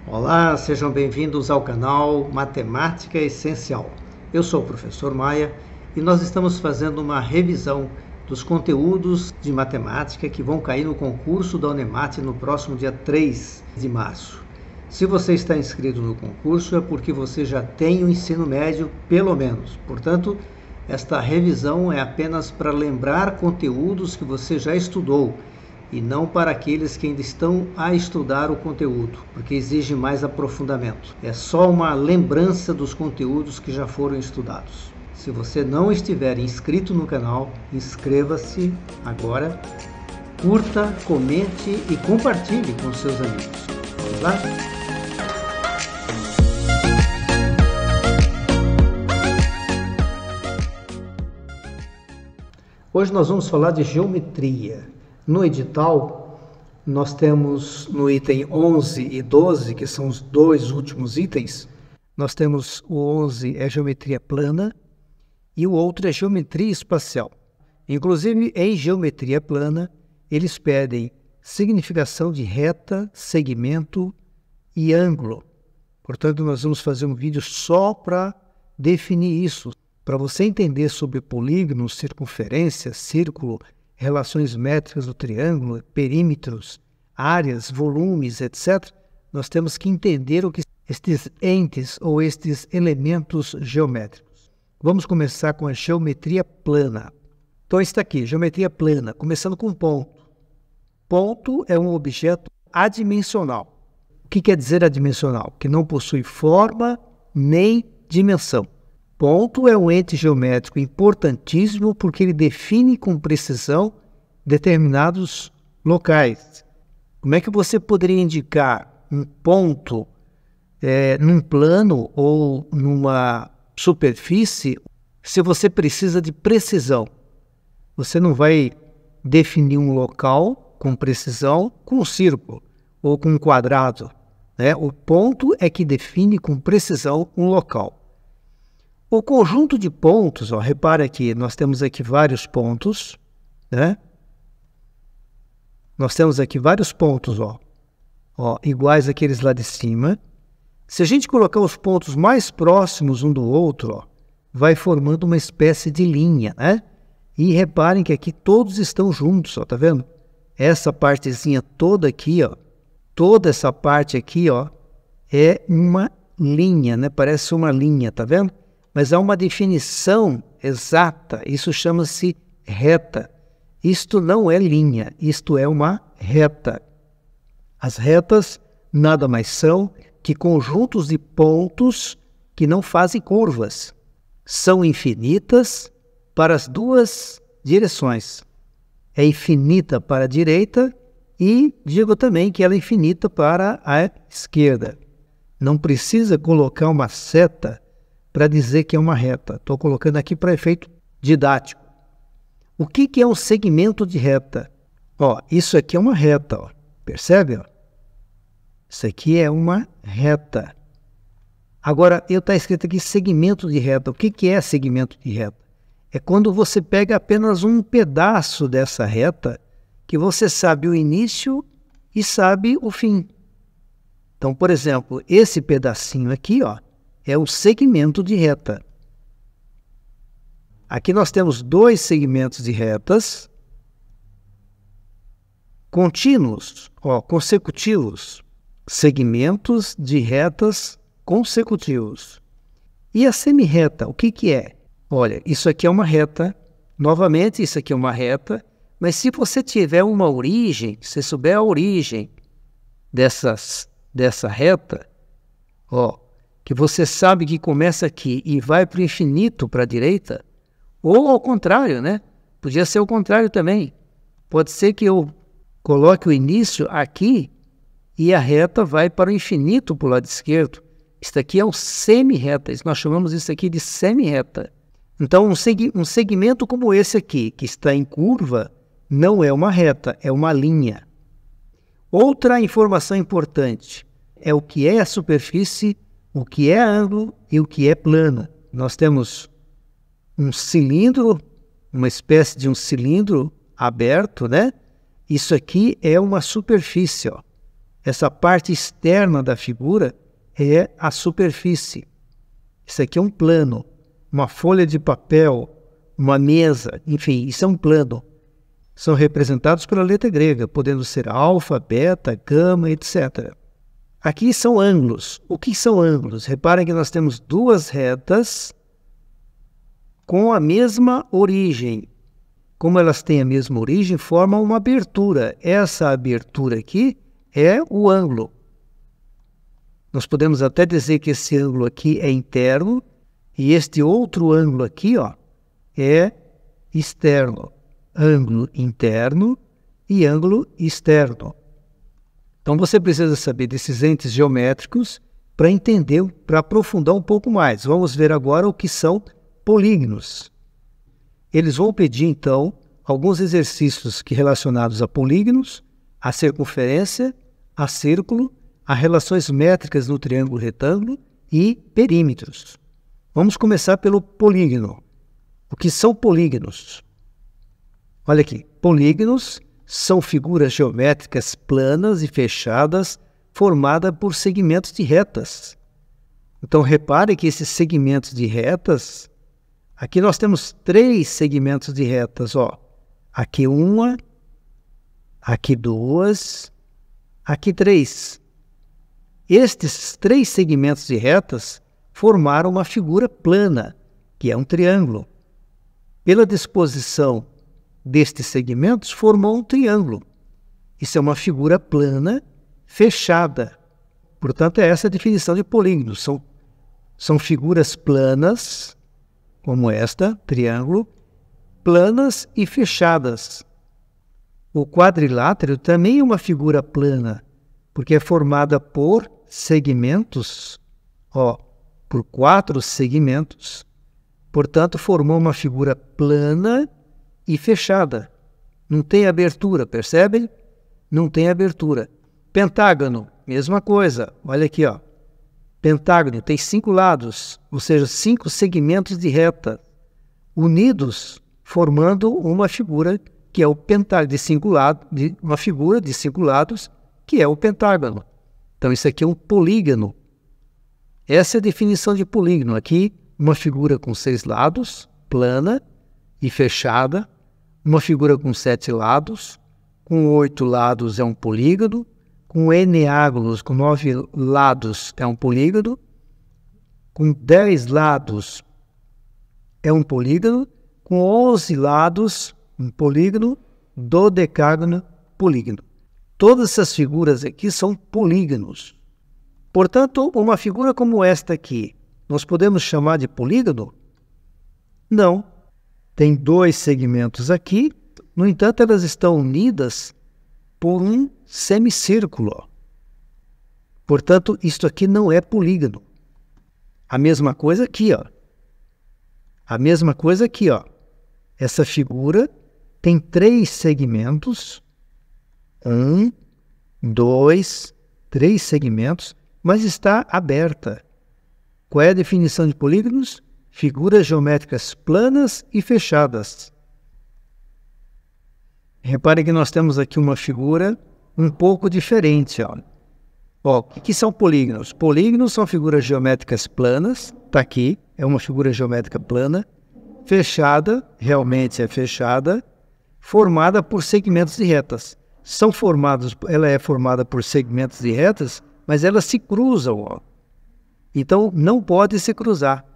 Olá, sejam bem-vindos ao canal Matemática Essencial. Eu sou o professor Maia e nós estamos fazendo uma revisão dos conteúdos de matemática que vão cair no concurso da Unemate no próximo dia 3 de março. Se você está inscrito no concurso é porque você já tem o ensino médio, pelo menos. Portanto, esta revisão é apenas para lembrar conteúdos que você já estudou e não para aqueles que ainda estão a estudar o conteúdo, porque exige mais aprofundamento. É só uma lembrança dos conteúdos que já foram estudados. Se você não estiver inscrito no canal, inscreva-se agora, curta, comente e compartilhe com seus amigos. Vamos lá? Hoje nós vamos falar de geometria. No edital, nós temos no item 11 e 12, que são os dois últimos itens, nós temos o 11 é geometria plana e o outro é geometria espacial. Inclusive, em geometria plana, eles pedem significação de reta, segmento e ângulo. Portanto, nós vamos fazer um vídeo só para definir isso, para você entender sobre polígono, circunferência, círculo, relações métricas do triângulo, perímetros, áreas, volumes, etc., nós temos que entender o que estes entes ou estes elementos geométricos. Vamos começar com a geometria plana. Então, está aqui, geometria plana, começando com ponto. Ponto é um objeto adimensional. O que quer dizer adimensional? Que não possui forma nem dimensão. Ponto é um ente geométrico importantíssimo porque ele define com precisão determinados locais. Como é que você poderia indicar um ponto num plano ou numa superfície se você precisa de precisão? Você não vai definir um local com precisão com um círculo ou com um quadrado, né? O ponto é que define com precisão um local. O conjunto de pontos, repara que nós temos aqui vários pontos, né? Nós temos aqui vários pontos, iguais àqueles lá de cima. Se a gente colocar os pontos mais próximos um do outro, vai formando uma espécie de linha, né? E reparem que aqui todos estão juntos, tá vendo? Essa partezinha toda aqui, toda essa parte aqui, é uma linha, né? Parece uma linha, tá vendo? Mas há uma definição exata, isso chama-se reta. Isto não é linha, isto é uma reta. As retas nada mais são que conjuntos de pontos que não fazem curvas. São infinitas para as duas direções. É infinita para a direita e digo também que ela é infinita para a esquerda. Não precisa colocar uma seta para dizer que é uma reta. Estou colocando aqui para efeito didático. O que é um segmento de reta? Isso aqui é uma reta, percebe? Isso aqui é uma reta. Agora, está escrito aqui segmento de reta. O que é segmento de reta? É quando você pega apenas um pedaço dessa reta que você sabe o início e sabe o fim. Então, por exemplo, esse pedacinho aqui, é o segmento de reta. Aqui nós temos dois segmentos de retas contínuos, consecutivos. Segmentos de retas consecutivos. E a semirreta, o que é? Olha, isso aqui é uma reta. Novamente, isso aqui é uma reta. Mas se você tiver uma origem, se souber a origem dessa reta, que você sabe que começa aqui e vai para o infinito para a direita, ou ao contrário, né? Podia ser o contrário também. Pode ser que eu coloque o início aqui e a reta vai para o infinito para o lado esquerdo. Isso aqui é um semi-reta, nós chamamos isso aqui de semi-reta. Então, um segmento como esse aqui, que está em curva, não é uma reta, é uma linha. Outra informação importante é o que é a superfície, o que é ângulo e o que é plano. Nós temos um cilindro, uma espécie de um cilindro aberto, né? Isso aqui é uma superfície, essa parte externa da figura é a superfície. Isso aqui é um plano, uma folha de papel, uma mesa, enfim, isso é um plano. São representados pela letra grega, podendo ser alfa, beta, gama, etc. Aqui são ângulos. O que são ângulos? Reparem que nós temos duas retas com a mesma origem. Como elas têm a mesma origem, formam uma abertura. Essa abertura aqui é o ângulo. Nós podemos até dizer que esse ângulo aqui é interno e este outro ângulo aqui, ó, é externo. Ângulo interno e ângulo externo. Então você precisa saber desses entes geométricos para entender, para aprofundar um pouco mais. Vamos ver agora o que são polígonos. Eles vão pedir então alguns exercícios relacionados a polígonos, a circunferência, a círculo, a relações métricas no triângulo retângulo e perímetros. Vamos começar pelo polígono. O que são polígonos? Olha aqui, polígonos são figuras geométricas planas e fechadas formadas por segmentos de retas. Então repare que esses segmentos de retas, aqui nós temos 3 segmentos de retas, ó. Aqui uma, aqui 2, aqui 3. Estes 3 segmentos de retas formaram uma figura plana, que é um triângulo. Pela disposição destes segmentos, formou um triângulo. Isso é uma figura plana fechada. Portanto, é essa a definição de polígono. São figuras planas, como esta, triângulo, planas e fechadas. O quadrilátero também é uma figura plana, porque é formada por segmentos, ó, por 4 segmentos. Portanto, formou uma figura plana e fechada. Não tem abertura, percebem? Não tem abertura. Pentágono, mesma coisa. Olha aqui, ó. Pentágono tem 5 lados, ou seja, 5 segmentos de reta, unidos, formando uma figura que é o pentágono de 5 lados, uma figura de 5 lados, que é o pentágono. Então, isso aqui é um polígono. Essa é a definição de polígono. Aqui, uma figura com 6 lados, plana e fechada. Uma figura com 7 lados, com 8 lados é um polígono, com N ângulos, com 9 lados é um polígono, com 10 lados é um polígono, com 11 lados, um polígono, dodecágono, polígono. Todas essas figuras aqui são polígonos. Portanto, uma figura como esta aqui, nós podemos chamar de polígono? Não. Tem 2 segmentos aqui, no entanto, elas estão unidas por um semicírculo. Portanto, isto aqui não é polígono. A mesma coisa aqui, ó. A mesma coisa aqui, ó. Essa figura tem 3 segmentos. 1, 2, 3 segmentos, mas está aberta. Qual é a definição de polígonos? Figuras geométricas planas e fechadas. Reparem que nós temos aqui uma figura um pouco diferente. Ó, o que são polígonos? Polígonos são figuras geométricas planas. Está aqui, é uma figura geométrica plana, fechada, realmente é fechada, formada por segmentos de retas. Ela é formada por segmentos de retas, mas elas se cruzam. Ó. Então, não pode se cruzar.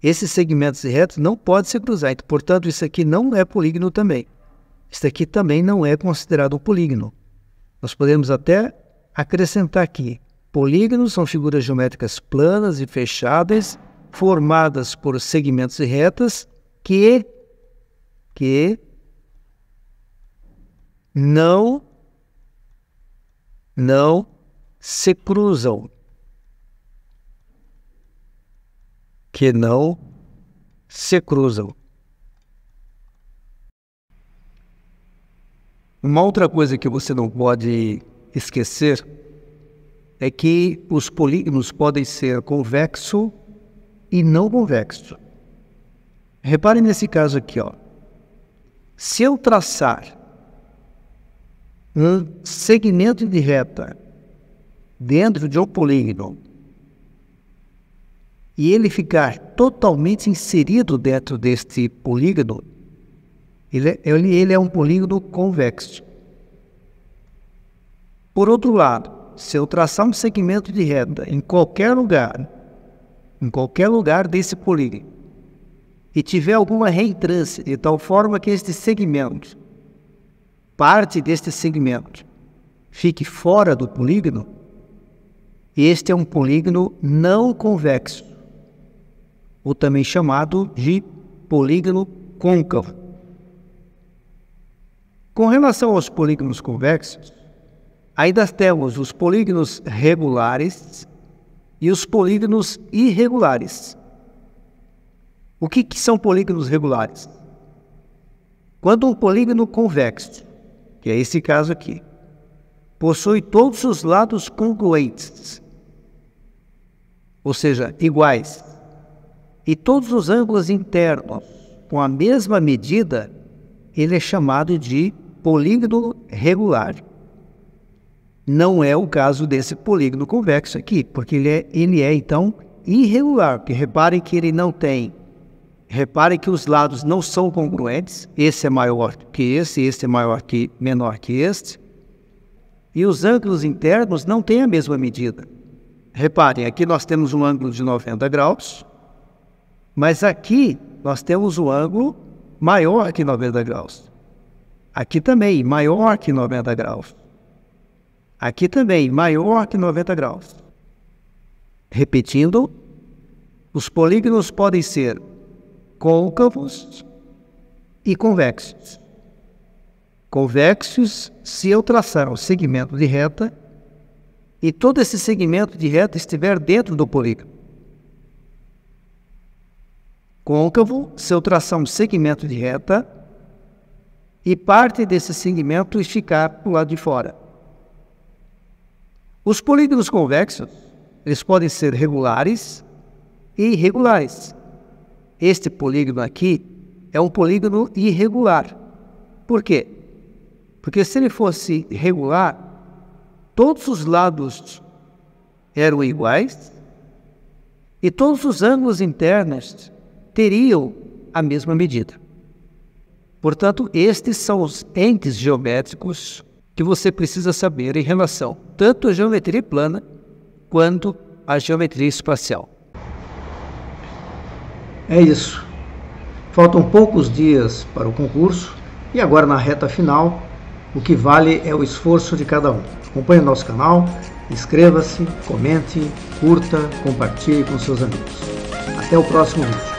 Esses segmentos de retas não podem se cruzar. Então, portanto, isso aqui não é polígono também. Isso aqui também não é considerado um polígono. Nós podemos até acrescentar aqui. Polígonos são figuras geométricas planas e fechadas, formadas por segmentos de retas que não se cruzam. Que não se cruzam. Uma outra coisa que você não pode esquecer é que os polígonos podem ser convexo e não convexo. Reparem nesse caso aqui, ó. Se eu traçar um segmento de reta dentro de um polígono e ele ficar totalmente inserido dentro deste polígono, ele é um polígono convexo. Por outro lado, se eu traçar um segmento de reta em qualquer lugar desse polígono, e tiver alguma reentrância de tal forma que este segmento, parte deste segmento, fique fora do polígono, este é um polígono não convexo, ou também chamado de polígono côncavo. Com relação aos polígonos convexos, ainda temos os polígonos regulares e os polígonos irregulares. O que são polígonos regulares? Quando um polígono convexo, que é esse caso aqui, possui todos os lados congruentes, ou seja, iguais, e todos os ângulos internos com a mesma medida, ele é chamado de polígono regular. Não é o caso desse polígono convexo aqui, porque ele é então irregular, porque reparem que ele não tem. Reparem que os lados não são congruentes, esse é maior que esse é menor que este, e os ângulos internos não têm a mesma medida. Reparem, aqui nós temos um ângulo de 90 graus, mas aqui nós temos um ângulo maior que 90 graus. Aqui também, maior que 90 graus. Aqui também, maior que 90 graus. Repetindo, os polígonos podem ser côncavos e convexos. Convexos se eu traçar um segmento de reta e todo esse segmento de reta estiver dentro do polígono. Côncavo se eu traçar um segmento de reta e parte desse segmento ficar do lado de fora. Os polígonos convexos, eles podem ser regulares e irregulares. Este polígono aqui é um polígono irregular. Por quê? Porque se ele fosse regular, todos os lados eram iguais e todos os ângulos internos teriam a mesma medida. Portanto, estes são os entes geométricos que você precisa saber em relação tanto à geometria plana quanto à geometria espacial. É isso. Faltam poucos dias para o concurso e agora na reta final, o que vale é o esforço de cada um. Acompanhe o nosso canal, inscreva-se, comente, curta, compartilhe com seus amigos. Até o próximo vídeo.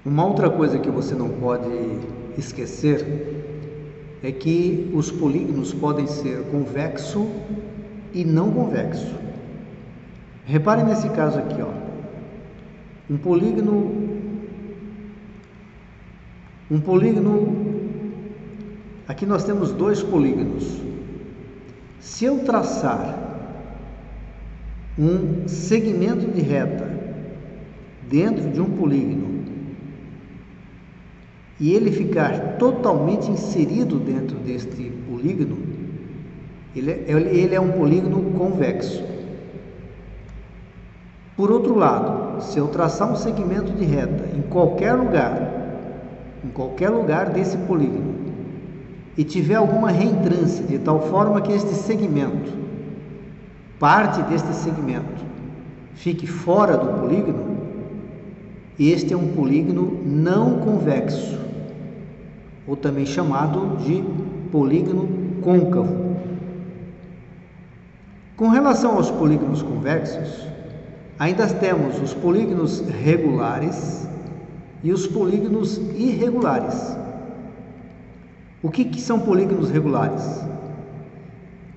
Uma outra coisa que você não pode esquecer é que os polígonos podem ser convexo e não convexo. Repare nesse caso aqui, ó. Um polígono, aqui nós temos dois polígonos. Se eu traçar um segmento de reta dentro de um polígono e ele ficar totalmente inserido dentro deste polígono, ele é um polígono convexo. Por outro lado, se eu traçar um segmento de reta em qualquer lugar desse polígono e tiver alguma reentrância de tal forma que este segmento, parte deste segmento, fique fora do polígono, este é um polígono não convexo, ou também chamado de polígono côncavo. Com relação aos polígonos convexos, ainda temos os polígonos regulares e os polígonos irregulares. O que são polígonos regulares?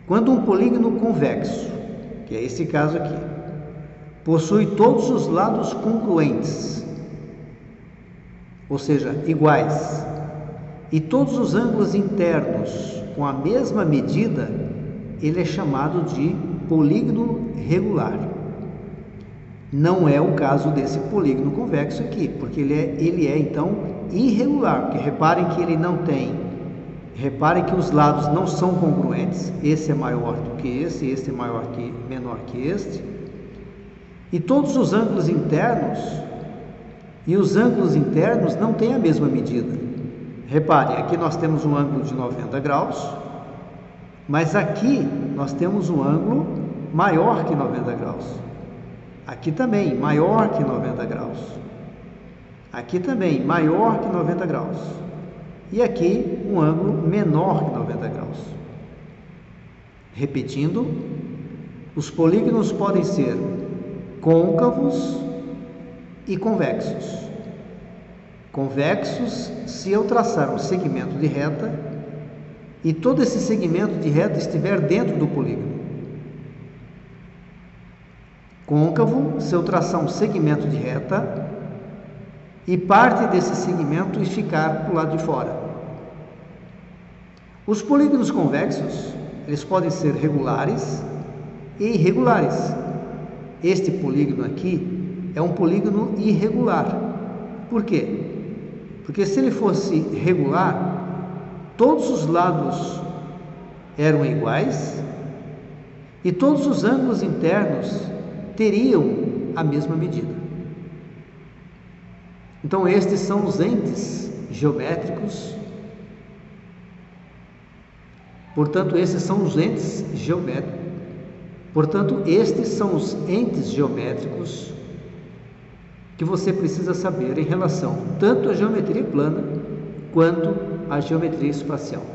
Quando um polígono convexo, que é esse caso aqui, possui todos os lados congruentes, ou seja, iguais, e todos os ângulos internos com a mesma medida, ele é chamado de polígono regular. Não é o caso desse polígono convexo aqui, porque ele é então irregular, porque reparem que ele não tem, reparem que os lados não são congruentes, esse é maior do que esse é menor que este, e todos os ângulos internos, não têm a mesma medida. Reparem, aqui nós temos um ângulo de 90 graus, mas aqui nós temos um ângulo maior que 90 graus. Aqui também, maior que 90 graus. Aqui também, maior que 90 graus. E aqui, um ângulo menor que 90 graus. Repetindo, os polígonos podem ser côncavos e convexos. Convexos, se eu traçar um segmento de reta e todo esse segmento de reta estiver dentro do polígono. Côncavo, se eu traçar um segmento de reta e parte desse segmento ficar para o lado de fora. Os polígonos convexos, eles podem ser regulares e irregulares. Este polígono aqui é um polígono irregular. Por quê? Porque se ele fosse regular, todos os lados eram iguais e todos os ângulos internos teriam a mesma medida. Então, estes são os entes geométricos. Portanto, estes são os entes geométricos que você precisa saber em relação tanto à geometria plana quanto à geometria espacial.